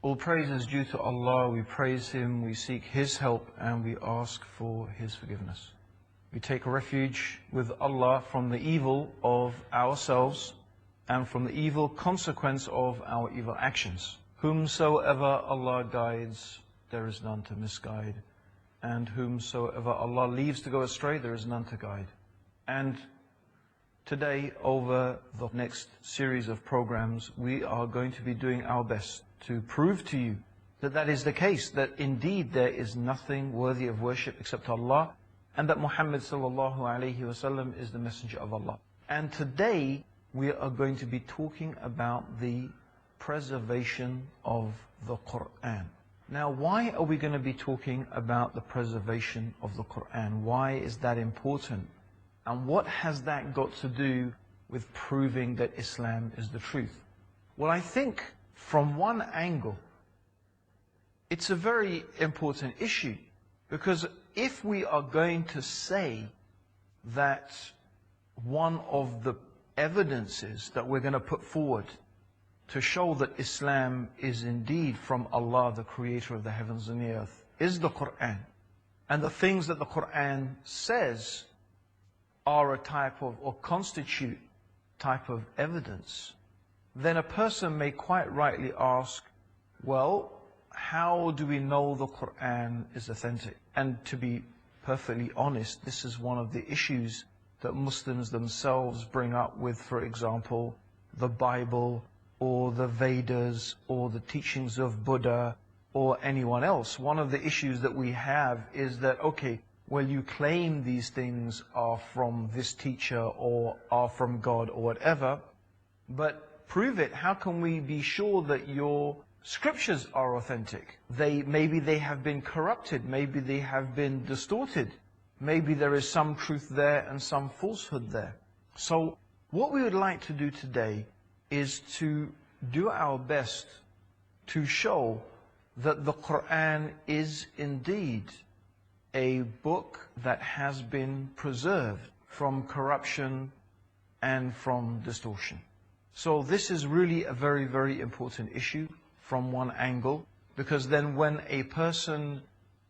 All praise is due to Allah. We praise Him, we seek His help, and we ask for His forgiveness. We take refuge with Allah from the evil of ourselves and from the evil consequence of our evil actions. Whomsoever Allah guides, there is none to misguide. And whomsoever Allah leaves to go astray, there is none to guide. And today, over the next series of programs, we are going to be doing our best to prove to you that that is the case, that indeed there is nothing worthy of worship except Allah, and that Muhammad sallallahu alaihi wasallam is the messenger of Allah. And today we are going to be talking about the preservation of the Quran. Now, why are we going to be talking about the preservation of the Quran? Why is that important? And what has that got to do with proving that Islam is the truth? Well, I think from one angle, it's a very important issue, because if we are going to say that one of the evidences that we're going to put forward to show that Islam is indeed from Allah, the creator of the heavens and the earth, is the Quran, and the things that the Quran says are a type of, or constitute type of evidence, then a person may quite rightly ask, well, how do we know the Quran is authentic? And to be perfectly honest, this is one of the issues that Muslims themselves bring up with, for example, the Bible, or the Vedas, or the teachings of Buddha, or anyone else. One of the issues that we have is that, okay, well, you claim these things are from this teacher, or are from God, or whatever, but prove it. How can we be sure that your scriptures are authentic? Maybe they have been corrupted, maybe they have been distorted, maybe there is some truth there and some falsehood there. So what we would like to do today is to do our best to show that the Quran is indeed a book that has been preserved from corruption and from distortion. So this is really a very, very important issue from one angle, because then when a person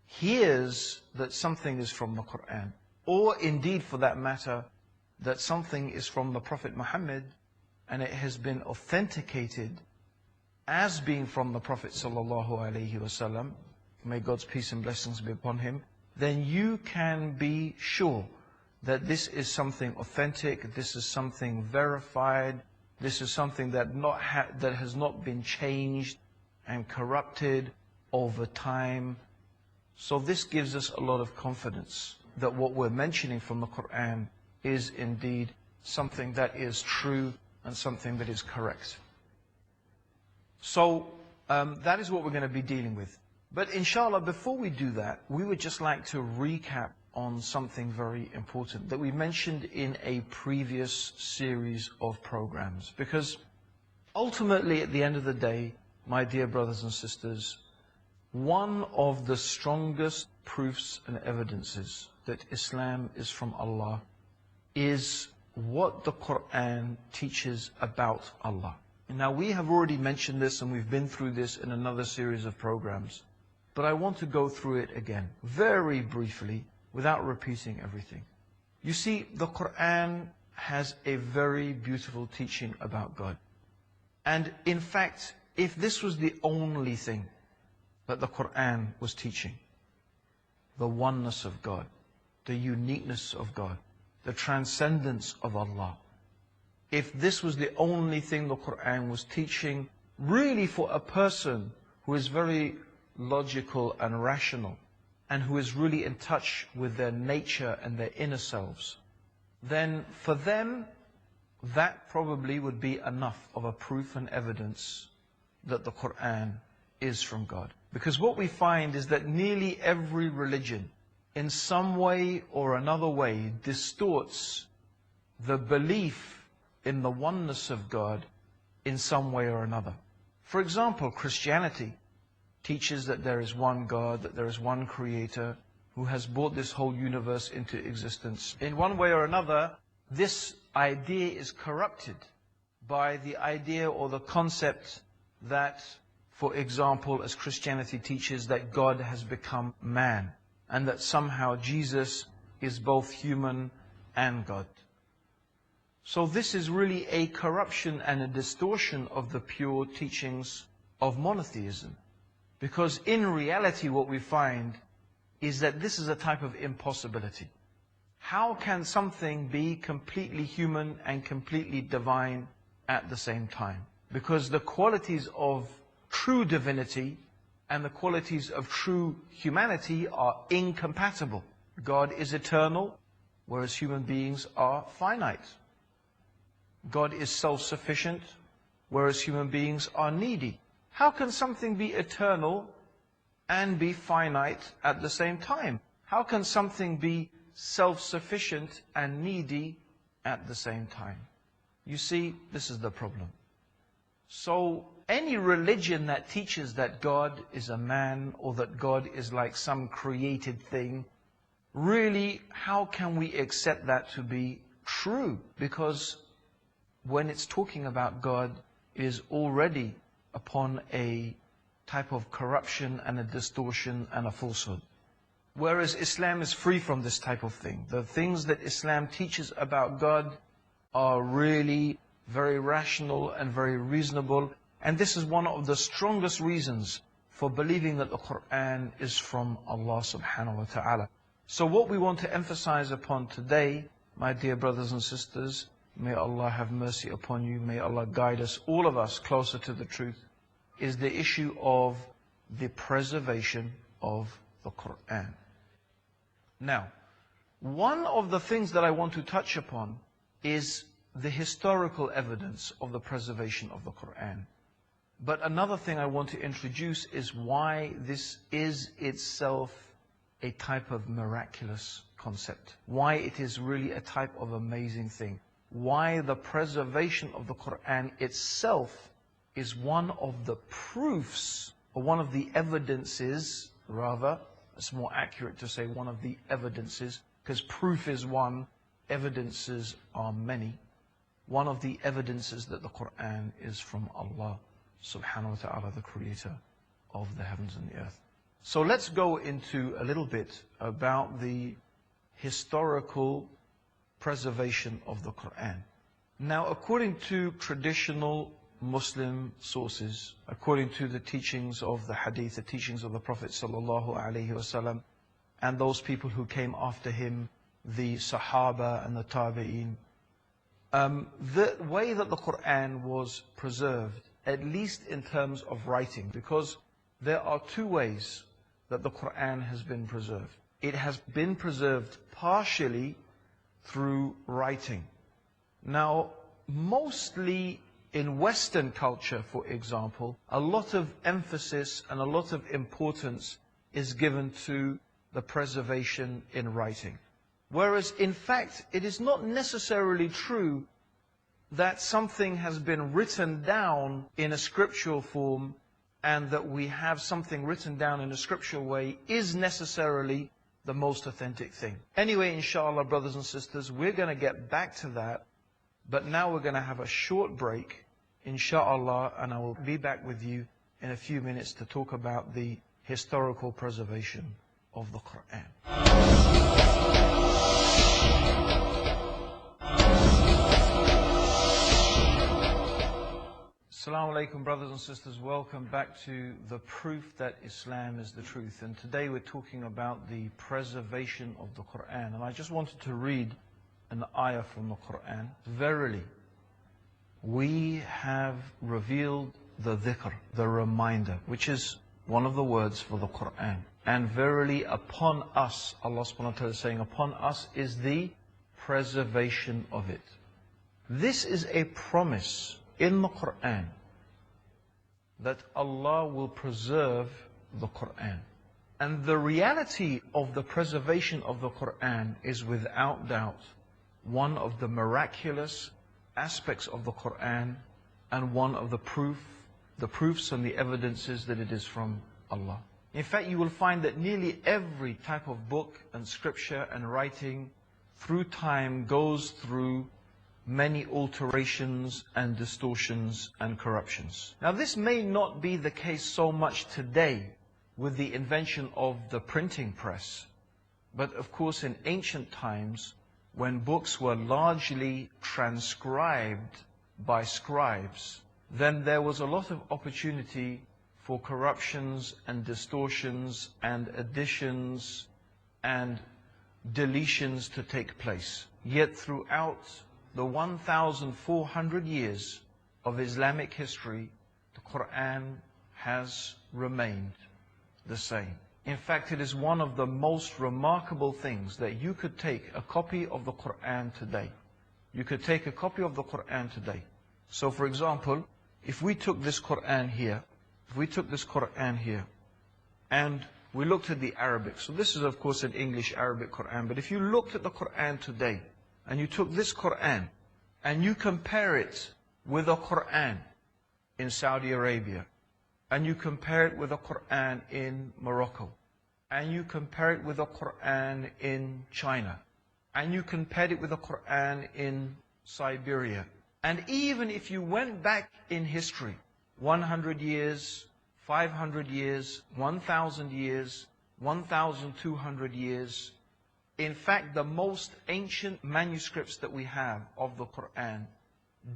hears that something is from the Quran, or indeed for that matter, that something is from the Prophet Muhammad, and it has been authenticated as being from the Prophet sallallahu alaihi wasallam, may God's peace and blessings be upon him, then you can be sure that this is something authentic, this is something verified, this is something that has not been changed and corrupted over time. So this gives us a lot of confidence that what we're mentioning from the Quran is indeed something that is true and something that is correct. So that is what we're going to be dealing with. But inshallah, before we do that, we would just like to recap on something very important that we mentioned in a previous series of programs. Because ultimately, at the end of the day, my dear brothers and sisters, one of the strongest proofs and evidences that Islam is from Allah is what the Quran teaches about Allah. Now, we have already mentioned this and we've been through this in another series of programs, but I want to go through it again, very briefly, without repeating everything. You see, the Quran has a very beautiful teaching about God. And in fact, if this was the only thing that the Quran was teaching, the oneness of God, the uniqueness of God, the transcendence of Allah, if this was the only thing the Quran was teaching, really for a person who is very logical and rational, and who is really in touch with their nature and their inner selves, then for them, that probably would be enough of a proof and evidence that the Quran is from God. Because what we find is that nearly every religion, in some way or another way, distorts the belief in the oneness of God in some way or another. For example, Christianity teaches that there is one God, that there is one Creator who has brought this whole universe into existence. In one way or another, this idea is corrupted by the idea or the concept that For example, as Christianity teaches that God has become man and that somehow Jesus is both human and God. So this is really a corruption and a distortion of the pure teachings of monotheism. Because in reality what we find is that this is a type of impossibility. How can something be completely human and completely divine at the same time? Because the qualities of true divinity and the qualities of true humanity are incompatible. God is eternal, whereas human beings are finite. God is self-sufficient, whereas human beings are needy. How can something be eternal and be finite at the same time? How can something be self-sufficient and needy at the same time? You see, this is the problem. So any religion that teaches that God is a man or that God is like some created thing, really, how can we accept that to be true? Because when it's talking about God, it is already upon a type of corruption and a distortion and a falsehood. Whereas Islam is free from this type of thing. The things that Islam teaches about God are really very rational and very reasonable. And this is one of the strongest reasons for believing that the Quran is from Allah subhanahu wa ta'ala. So what we want to emphasize upon today, my dear brothers and sisters, may Allah have mercy upon you, may Allah guide us, all of us, closer to the truth, is the issue of the preservation of the Quran. Now, one of the things that I want to touch upon is the historical evidence of the preservation of the Quran. But another thing I want to introduce is why this is itself a type of miraculous concept. Why it is really a type of amazing thing. Why the preservation of the Quran itself is one of the proofs, or one of the evidences, rather, it's more accurate to say one of the evidences, because proof is one, evidences are many. One of the evidences that the Quran is from Allah subhanahu wa ta'ala, the creator of the heavens and the earth. So let's go into a little bit about the historical preservation of the Quran. Now, according to traditional Muslim sources, according to the teachings of the hadith, the teachings of the Prophet sallallahu alaihi wasallam, and those people who came after him, the Sahaba and the Tabi'een, the way that the Quran was preserved, at least in terms of writing, because there are two ways that the Quran has been preserved. It has been preserved partially through writing. Now, mostly in Western culture, for example, a lot of emphasis and a lot of importance is given to the preservation in writing. Whereas, in fact, it is not necessarily true that something has been written down in a scriptural form and that we have something written down in a scriptural way is necessarily the most authentic thing. Anyway, inshallah, brothers and sisters, we're going to get back to that. But now we're going to have a short break, inshallah, and I will be back with you in a few minutes to talk about the historical preservation of the Quran. Assalamu alaikum, brothers and sisters. Welcome back to the proof that Islam is the truth. And today we're talking about the preservation of the Quran. And I just wanted to read an ayah from the Quran. Verily, we have revealed the dhikr, the reminder, which is one of the words for the Quran. And verily upon us, Allah subhanahu wa ta'ala is saying, upon us is the preservation of it. This is a promise in the Quran that Allah will preserve the Quran. And the reality of the preservation of the Quran is without doubt one of the miraculous aspects of the Quran and one of the proofs and the evidences that it is from Allah. In fact, you will find that nearly every type of book and scripture and writing through time goes through many alterations and distortions and corruptions. Now this may not be the case so much today with the invention of the printing press, but of course in ancient times when books were largely transcribed by scribes, then there was a lot of opportunity for corruptions and distortions and additions and deletions to take place. Yet throughout the 1,400 years of Islamic history, the Quran has remained the same. In fact, it is one of the most remarkable things that you could take a copy of the Quran today. You could take a copy of the Quran today. So for example, if we took this Quran here, and we looked at the Arabic. So this is of course an English Arabic Quran, but if you looked at the Quran today, and you took this Quran, and you compare it with a Quran in Saudi Arabia, and you compare it with a Quran in Morocco, and you compare it with a Quran in China, and you compared it with a Quran in Siberia, and even if you went back in history, 100 years, 500 years, 1,000 years, 1,200 years, in fact, the most ancient manuscripts that we have of the Quran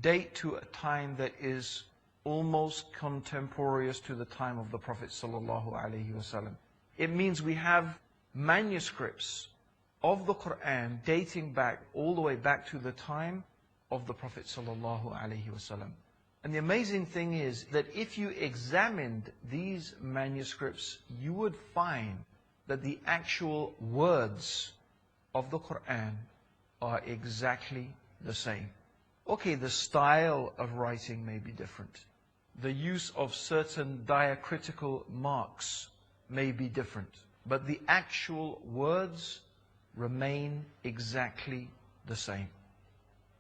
date to a time that is almost contemporaneous to the time of the Prophet ﷺ. It means we have manuscripts of the Quran dating back all the way back to the time of the Prophet ﷺ. And the amazing thing is that if you examined these manuscripts, you would find that the actual words of the Quran are exactly the same. Okay, the style of writing may be different. The use of certain diacritical marks may be different. But the actual words remain exactly the same.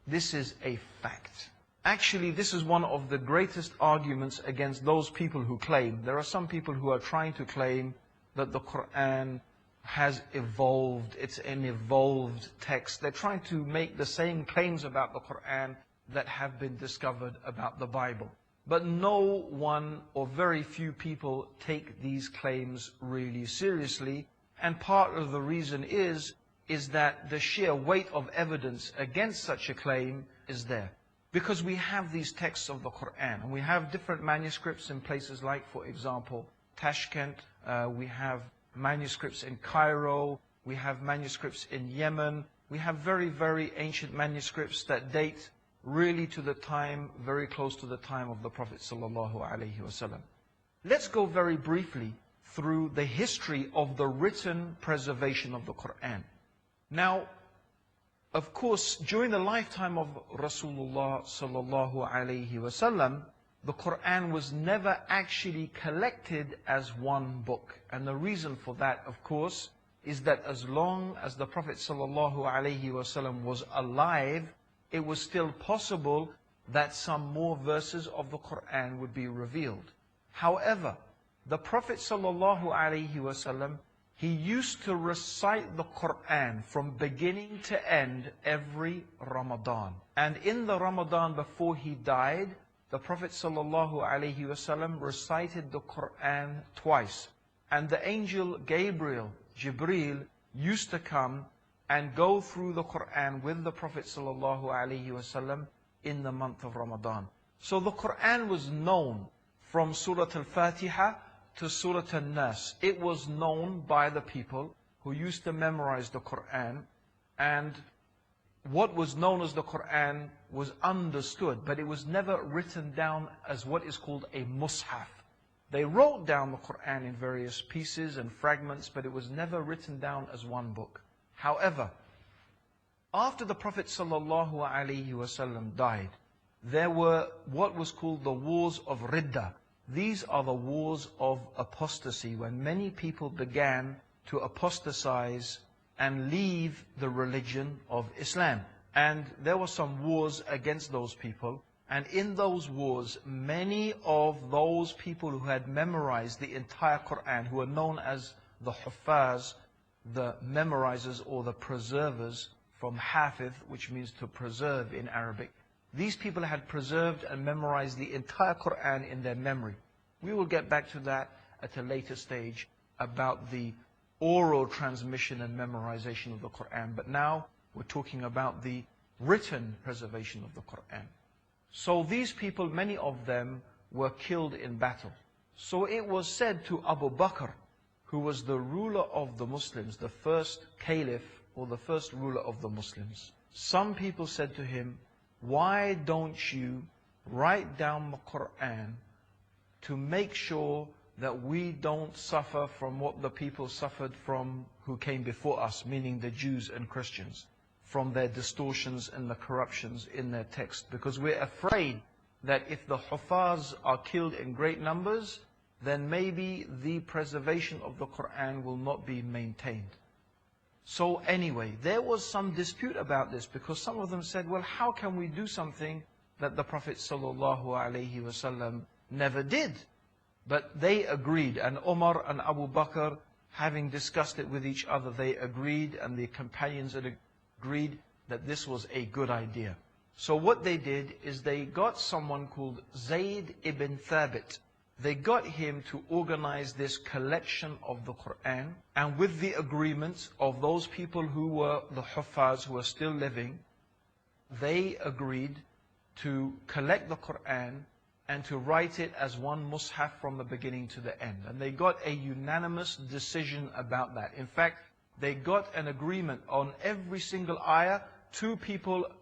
This is a fact. Actually, this is one of the greatest arguments against those people who claim. There are some people who are trying to claim that the Quran has evolved, it's an evolved text. They're trying to make the same claims about the Quran that have been discovered about the Bible. But no one or very few people take these claims really seriously. And part of the reason is that the sheer weight of evidence against such a claim is there. Because we have these texts of the Quran, and we have different manuscripts in places like, for example, Tashkent, we have manuscripts in Cairo, we have manuscripts in Yemen, we have very, very ancient manuscripts that date really to the time, very close to the time of the Prophet ﷺ. Let's go very briefly through the history of the written preservation of the Quran. Now, of course, during the lifetime of Rasulullah ﷺ, the Quran was never actually collected as one book. And the reason for that, of course, is that as long as the Prophet ﷺ was alive, it was still possible that some more verses of the Quran would be revealed. However, the Prophet ﷺ, he used to recite the Quran from beginning to end every Ramadan. And in the Ramadan before he died, the Prophet ﷺ recited the Quran twice. And the angel Gabriel, Jibreel, used to come and go through the Quran with the Prophet ﷺ in the month of Ramadan. So the Quran was known from Surah Al-Fatiha to Surah Al-Nas. It was known by the people who used to memorize the Quran, and what was known as the Quran was understood, but it was never written down as what is called a mushaf. They wrote down the Quran in various pieces and fragments, but it was never written down as one book. However, after the Prophet ﷺ died, there were what was called the wars of Ridda. These are the wars of apostasy, when many people began to apostatize and leave the religion of Islam. And there were some wars against those people. And in those wars, many of those people who had memorized the entire Quran, who were known as the Huffaz, the memorizers or the preservers, from hafidh, which means to preserve in Arabic. These people had preserved and memorized the entire Quran in their memory. We will get back to that at a later stage about the oral transmission and memorization of the Quran. But now we're talking about the written preservation of the Quran. So these people, many of them, were killed in battle. So it was said to Abu Bakr, who was the ruler of the Muslims, the first caliph or the first ruler of the Muslims. Some people said to him, why don't you write down the Quran to make sure that we don't suffer from what the people suffered from who came before us, meaning the Jews and Christians, from their distortions and the corruptions in their text. Because we're afraid that if the Hufaz are killed in great numbers, then maybe the preservation of the Quran will not be maintained. So anyway, there was some dispute about this, because some of them said, well, how can we do something that the Prophet ﷺ never did? But they agreed, and Umar and Abu Bakr, having discussed it with each other, they agreed, and the companions had agreed that this was a good idea. So what they did is they got someone called Zayd ibn Thabit. They got him to organize this collection of the Quran, and with the agreement of those people who were the Hufaz, who were still living, they agreed to collect the Quran and to write it as one mushaf from the beginning to the end. And they got a unanimous decision about that. In fact, they got an agreement on every single ayah.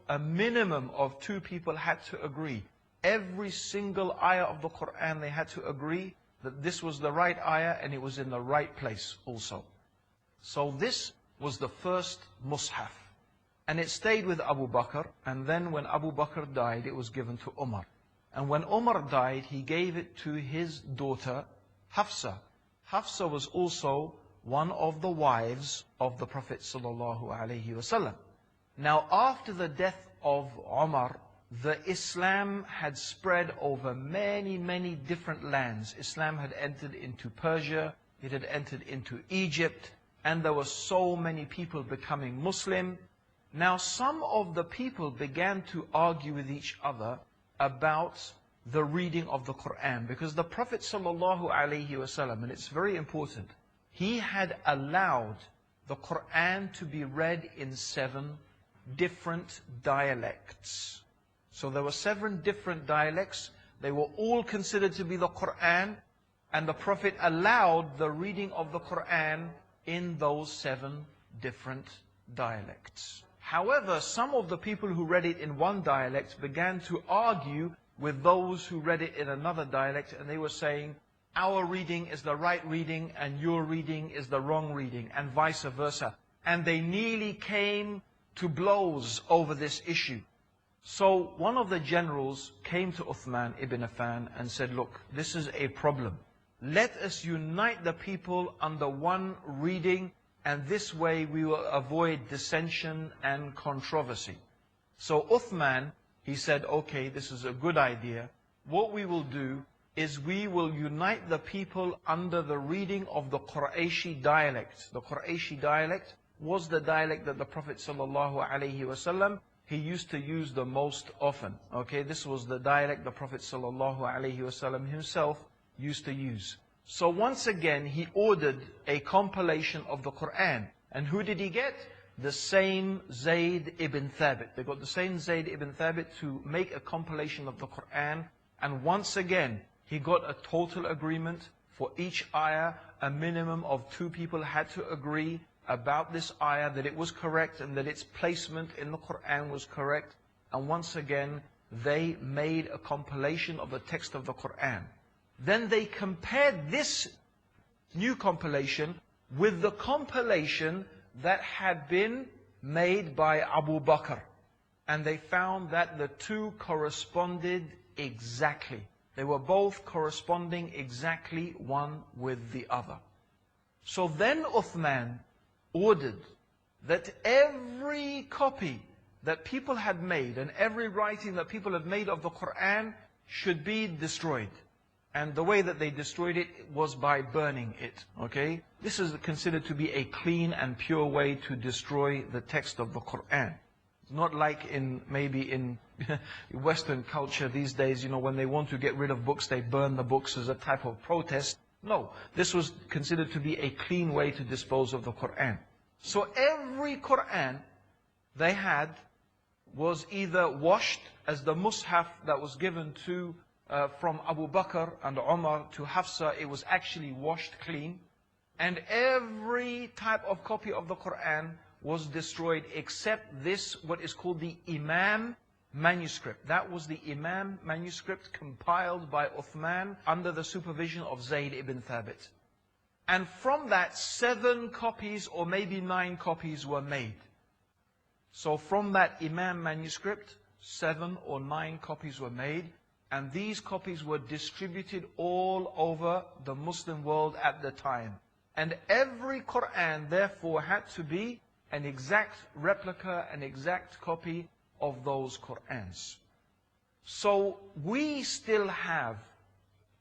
A minimum of two people had to agree. Every single ayah of the Quran, they had to agree that this was the right ayah and it was in the right place also. So this was the first mushaf. And it stayed with Abu Bakr, and then when Abu Bakr died, it was given to Umar. And when Umar died, he gave it to his daughter, Hafsa. Hafsa was also one of the wives of the Prophet ﷺ. Now, after the death of Umar, the Islam had spread over many, many different lands. Islam had entered into Persia, it had entered into Egypt, and there were so many people becoming Muslim. Now, some of the people began to argue with each other about the reading of the Quran, because the Prophet ﷺ, and it's very important, he had allowed the Quran to be read in 7 different dialects. So there were 7 different dialects. They were all considered to be the Quran, and the Prophet allowed the reading of the Quran in those 7 different dialects. However, some of the people who read it in one dialect began to argue with those who read it in another dialect, and they were saying, our reading is the right reading and your reading is the wrong reading, and vice versa. And they nearly came to blows over this issue. So one of the generals came to Uthman ibn Affan and said, look, this is a problem. Let us unite the people under one reading, and this way we will avoid dissension and controversy. So Uthman, he said, okay, this is a good idea. What we will do is we will unite the people under the reading of the Qurayshi dialect. The Qurayshi dialect was the dialect that the Prophet ﷺ, he used to use the most often. Okay, this was the dialect the Prophet ﷺ himself used to use. So once again, he ordered a compilation of the Quran. And who did he get? The same Zayd ibn Thabit. They got the same Zayd ibn Thabit to make a compilation of the Quran. And once again, he got a total agreement for each ayah. A minimum of 2 people had to agree about this ayah, that it was correct and that its placement in the Quran was correct. And once again, they made a compilation of the text of the Quran. Then they compared this new compilation with the compilation that had been made by Abu Bakr. And they found that the 2 corresponded exactly. They were both corresponding exactly one with the other. So then Uthman ordered that every copy that people had made and every writing that people had made of the Quran should be destroyed. And the way that they destroyed it was by burning it, okay? This is considered to be a clean and pure way to destroy the text of the Quran. Not like maybe in Western culture these days, when they want to get rid of books, they burn the books as a type of protest. No, this was considered to be a clean way to dispose of the Quran. So every Quran they had was either washed, as the Mus'haf that was given to from Abu Bakr and Umar to Hafsa, it was actually washed clean. And every type of copy of the Quran was destroyed except this, what is called the Imam manuscript. That was the Imam manuscript compiled by Uthman under the supervision of Zayd ibn Thabit. And from that, 7 copies or maybe 9 copies were made. So from that Imam manuscript, 7 or 9 copies were made. And these copies were distributed all over the Muslim world at the time. And every Quran, therefore, had to be an exact replica, an exact copy of those Qurans. So we still have,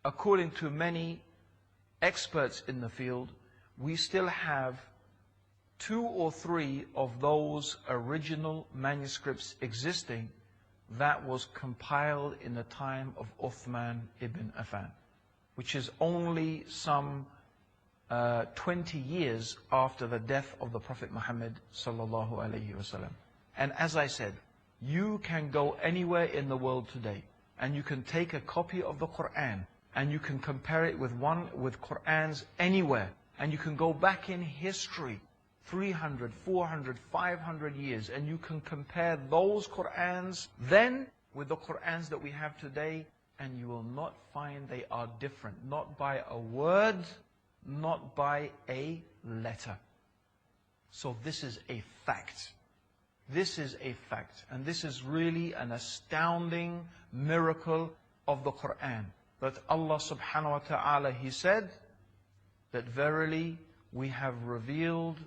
according to many experts in the field, we still have 2 or 3 of those original manuscripts existing that was compiled in the time of Uthman ibn Affan, which is only some 20 years after the death of the Prophet Muhammad sallallahu alaihi wasallam. And as I said, you can go anywhere in the world today and you can take a copy of the Quran and you can compare it with Qurans anywhere, and you can go back in history 300, 400, 500 years, and you can compare those Qurans then with the Qurans that we have today, and you will not find they are different, not by a word, not by a letter. So this is a fact. This is a fact, and this is really an astounding miracle of the Quran. That Allah subhanahu wa ta'ala, He said that verily we have revealed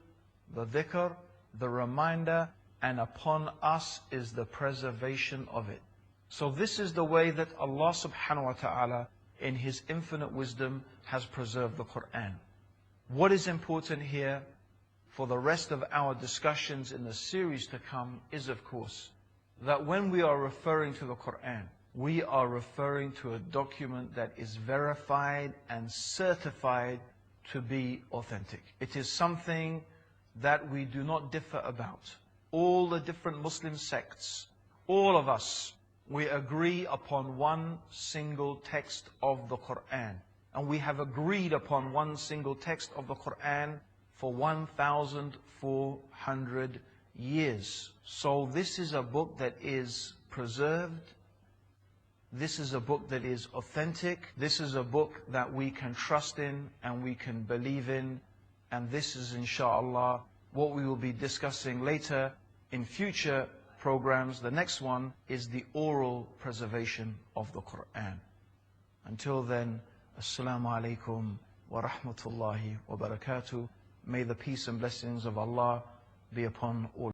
the dhikr, the reminder, and upon us is the preservation of it. So this is the way that Allah subhanahu wa ta'ala in His infinite wisdom has preserved the Quran. What is important here for the rest of our discussions in the series to come is, of course, that when we are referring to the Quran, we are referring to a document that is verified and certified to be authentic. It is something that we do not differ about. All the different Muslim sects, all of us, we agree upon one single text of the Quran. And we have agreed upon one single text of the Quran for 1,400 years. So this is a book that is preserved. This is a book that is authentic. This is a book that we can trust in and we can believe in. And this is, inshallah, what we will be discussing later in future programs. The next one is the oral preservation of the Quran. Until then, Assalamu alaikum wa rahmatullahi wa barakatuh. May the peace and blessings of Allah be upon all.